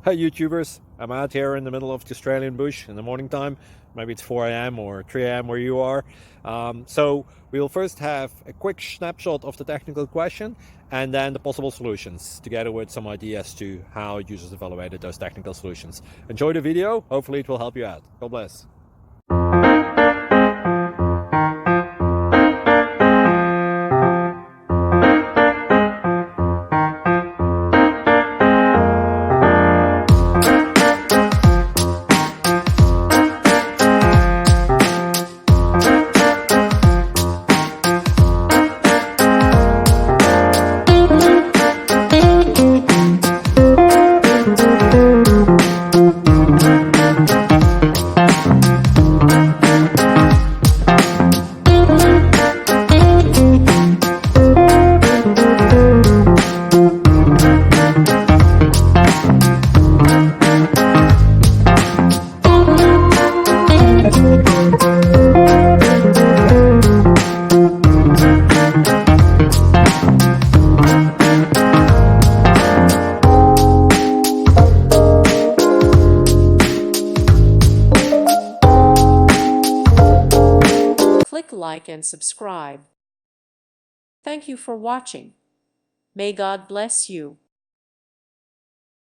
Hi YouTubers, I'm out here in the middle of the Australian bush in the morning time. Maybe it's 4 a.m. or 3 a.m. where you are. So we'll first have a quick snapshot of the technical question and then the possible solutions, together with some ideas to how users evaluated those technical solutions. Enjoy the video, hopefully it will help you out. God bless. Click like and subscribe. Thank you for watching. May God bless you.